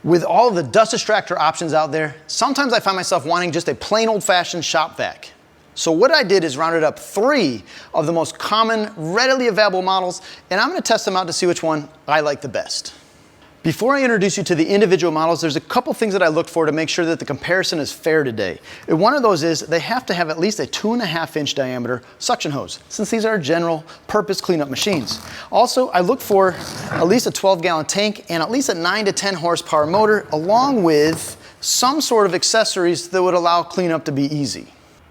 With all of the dust extractor options out there, sometimes I find myself wanting just a plain old-fashioned shop vac. So what I did is rounded up 3 of the most common, readily available models, and I'm going to test them out to see which one I like the best. Before I introduce you to the individual models, there's a couple things that I look for to make sure that the comparison is fair today. And one of those is they have to have at least a 2.5-inch diameter suction hose, since these are general purpose cleanup machines. Also, I look for at least a 12-gallon tank and at least a 9 to 10 horsepower motor, along with some sort of accessories that would allow cleanup to be easy.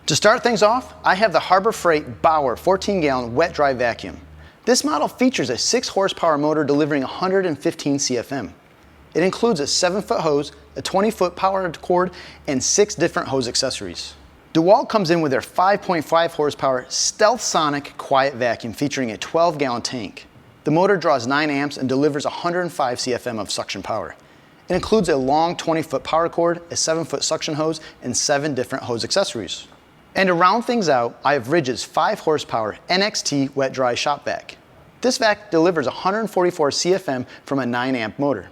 To start things off, I have the Harbor Freight Bauer 14-gallon wet dry vacuum. This model features a 6 horsepower motor delivering 115 CFM. It includes a 7-foot hose, a 20-foot power cord, and 6 different hose accessories. DeWalt comes in with their 5.5 horsepower Stealth Sonic quiet vacuum featuring a 12-gallon tank. The motor draws 9 amps and delivers 105 CFM of suction power. It includes a long 20-foot power cord, a 7-foot suction hose, and 7 different hose accessories. And to round things out, I have Ridgid's 5 horsepower NXT wet dry shop vac. This vac delivers 144 CFM from a 9 amp motor.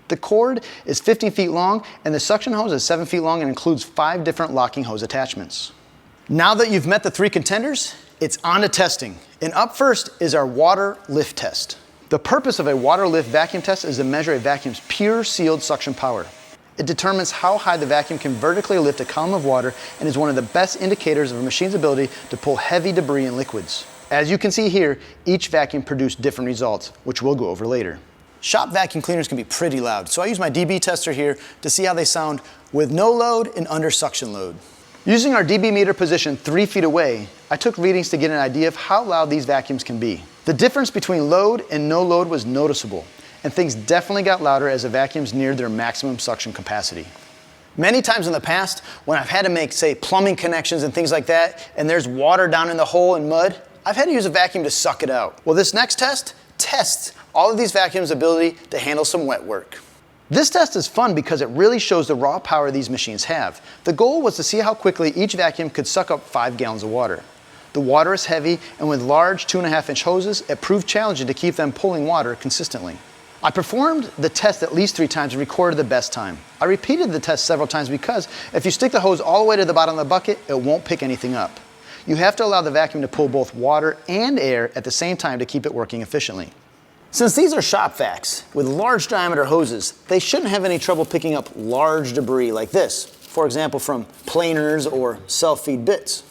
The cord is 15 feet long and the suction hose is 7 feet long and includes 5 different locking hose attachments. Now that you've met the 3 contenders, it's on to testing. And up first is our water lift test. The purpose of a water lift vacuum test is to measure a vacuum's pure sealed suction power. It determines how high the vacuum can vertically lift a column of water and is one of the best indicators of a machine's ability to pull heavy debris and liquids. As you can see here, each vacuum produced different results, which we'll go over later. Shop vacuum cleaners can be pretty loud, so I use my dB tester here to see how they sound with no load and under suction load. Using our dB meter position 3 feet away, I took readings to get an idea of how loud these vacuums can be. The difference between load and no load was noticeable, and things definitely got louder as the vacuums neared their maximum suction capacity. Many times in the past, when I've had to make, say, plumbing connections and things like that, and there's water down in the hole and mud, I've had to use a vacuum to suck it out. Well, this next test tests all of these vacuums' ability to handle some wet work. This test is fun because it really shows the raw power these machines have. The goal was to see how quickly each vacuum could suck up 5 gallons of water. The water is heavy, and with large 2.5-inch hoses, it proved challenging to keep them pulling water consistently. I performed the test at least 3 times and recorded the best time. I repeated the test several times because if you stick the hose all the way to the bottom of the bucket, it won't pick anything up. You have to allow the vacuum to pull both water and air at the same time to keep it working efficiently. Since these are shop vacs with large diameter hoses, they shouldn't have any trouble picking up large debris like this, for example from planers or self-feed bits.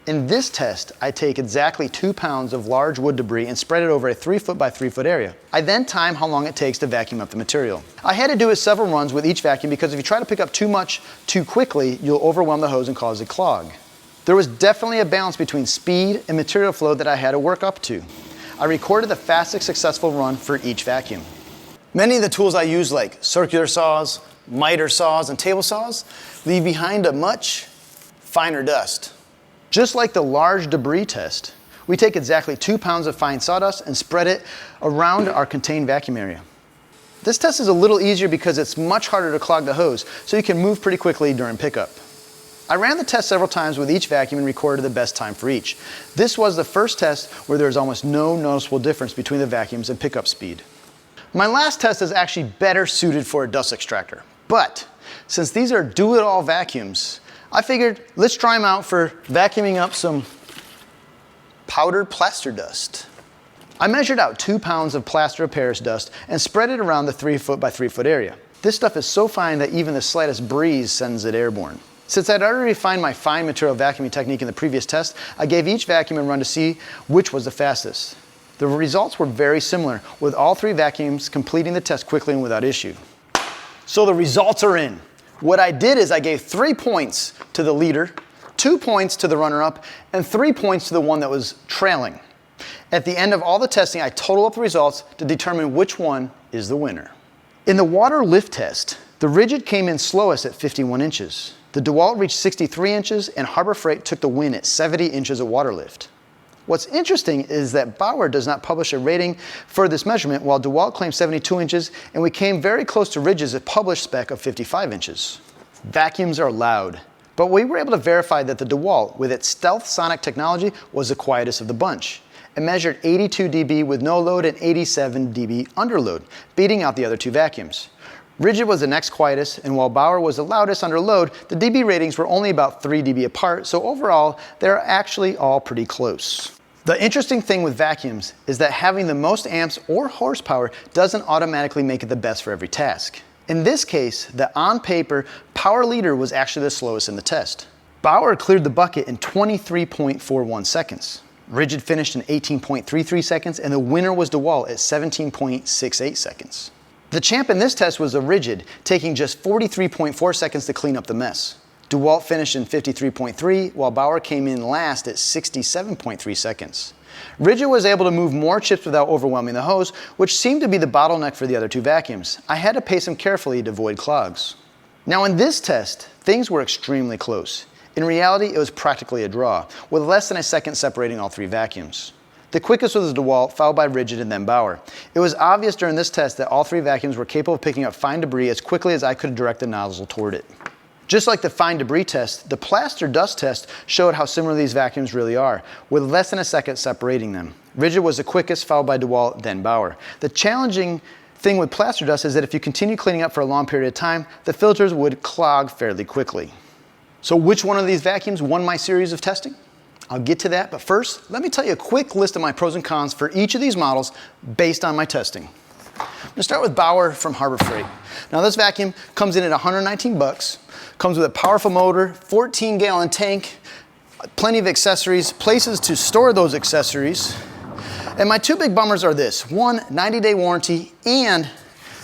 In this test, I take exactly 2 pounds of large wood debris and spread it over a 3-foot by 3-foot area. I then time how long it takes to vacuum up the material. I had to do it several runs with each vacuum because if you try to pick up too much too quickly, you'll overwhelm the hose and cause a clog. There was definitely a balance between speed and material flow that I had to work up to. I recorded the fastest successful run for each vacuum. Many of the tools I use, like circular saws, miter saws, and table saws, leave behind a much finer dust. Just like the large debris test, we take exactly 2 pounds of fine sawdust and spread it around our contained vacuum area. This test is a little easier because it's much harder to clog the hose, so you can move pretty quickly during pickup. I ran the test several times with each vacuum and recorded the best time for each. This was the first test where there was almost no noticeable difference between the vacuums and pickup speed. My last test is actually better suited for a dust extractor, but since these are do-it-all vacuums, I figured let's try them out for vacuuming up some powdered plaster dust. I measured out 2 pounds of plaster of Paris dust and spread it around the 3-foot by 3-foot area. This stuff is so fine that even the slightest breeze sends it airborne. Since I'd already refined my fine material vacuuming technique in the previous test, I gave each vacuum a run to see which was the fastest. The results were very similar, with all 3 vacuums completing the test quickly and without issue. So the results are in. What I did is I gave 3 points to the leader, 2 points to the runner-up, and 3 points to the one that was trailing. At the end of all the testing, I total up the results to determine which one is the winner. In the water lift test, the Ridgid came in slowest at 51 inches. The DeWalt reached 63 inches, and Harbor Freight took the win at 70 inches of water lift. What's interesting is that Bauer does not publish a rating for this measurement, while DeWalt claims 72 inches, and we came very close to Ridgid's published spec of 55 inches. Vacuums are loud, but we were able to verify that the DeWalt, with its stealth sonic technology, was the quietest of the bunch. It measured 82 dB with no load and 87 dB under load, beating out the other 2 vacuums. Ridgid was the next quietest, and while Bauer was the loudest under load, the dB ratings were only about 3 dB apart, so overall, they're actually all pretty close. The interesting thing with vacuums is that having the most amps or horsepower doesn't automatically make it the best for every task. In this case, the on-paper power leader was actually the slowest in the test. Bauer cleared the bucket in 23.41 seconds. Ridgid finished in 18.33 seconds, and the winner was DeWalt at 17.68 seconds. The champ in this test was a Ridgid, taking just 43.4 seconds to clean up the mess. DeWalt finished in 53.3, while Bauer came in last at 67.3 seconds. Ridgid was able to move more chips without overwhelming the hose, which seemed to be the bottleneck for the other two vacuums. I had to pace them carefully to avoid clogs. Now in this test, things were extremely close. In reality, it was practically a draw, with less than a second separating all three vacuums. The quickest was DeWalt, followed by Ridgid and then Bauer. It was obvious during this test that all three vacuums were capable of picking up fine debris as quickly as I could direct the nozzle toward it. Just like the fine debris test, the Plaster dust test showed how similar these vacuums really are, with less than a second separating them. Ridgid was the quickest, followed by DeWalt, then Bauer. The challenging thing with Plaster dust is that if you continue cleaning up for a long period of time, the filters would clog fairly quickly. So which one of these vacuums won my series of testing? I'll get to that, but first, let me tell you a quick list of my pros and cons for each of these models based on my testing. I'm gonna start with Bauer from Harbor Freight. Now this vacuum comes in at 119 bucks, comes with a powerful motor, 14-gallon tank, plenty of accessories, places to store those accessories. And my two big bummers are this: one, 90-day warranty, and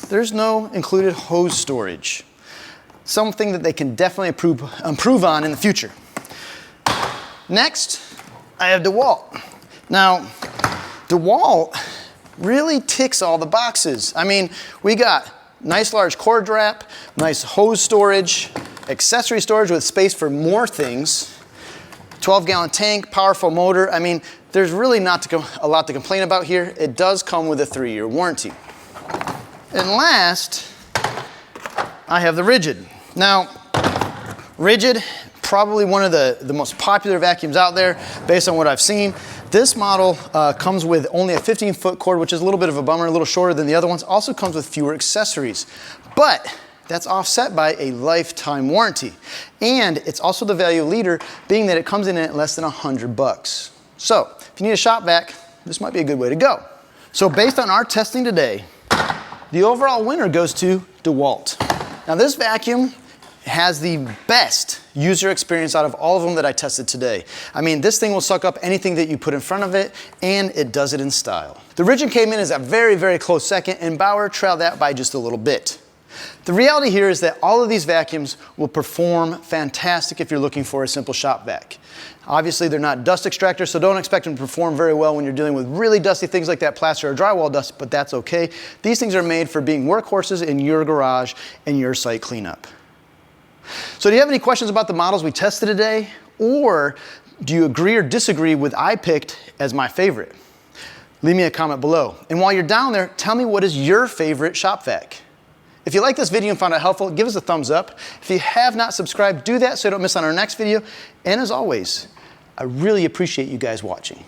there's no included hose storage. Something that they can definitely improve on in the future. Next, I have DeWalt. Now, DeWalt really ticks all the boxes. I mean, we got nice large cord wrap, nice hose storage, accessory storage with space for more things, 12-gallon tank, powerful motor. I mean, there's really not a lot to complain about here. It does come with a 3-year warranty. And last, I have the Ridgid. Now, Ridgid, probably one of the most popular vacuums out there based on what I've seen. This model comes with only a 15-foot cord, which is a little bit of a bummer, a little shorter than the other ones. Also comes with fewer accessories, but that's offset by a lifetime warranty. And it's also the value leader, being that it comes in at less than 100 bucks. So if you need a shop vac, this might be a good way to go. So based on our testing today, the overall winner goes to DeWalt. Now this vacuum has the best user experience out of all of them that I tested today. I mean, this thing will suck up anything that you put in front of it, and it does it in style. The Ridgid came in as a very, very close second, and Bauer trailed that by just a little bit. The reality here is that all of these vacuums will perform fantastic if you're looking for a simple shop vac. Obviously, they're not dust extractors, so don't expect them to perform very well when you're dealing with really dusty things like that plaster or drywall dust, but that's okay. These things are made for being workhorses in your garage and your site cleanup. So do you have any questions about the models we tested today? Or do you agree or disagree with I picked as my favorite? Leave me a comment below. And while you're down there, tell me what is your favorite shop vac. If you like this video and found it helpful, give us a thumbs up. If you have not subscribed, do that so you don't miss on our next video. And as always, I really appreciate you guys watching.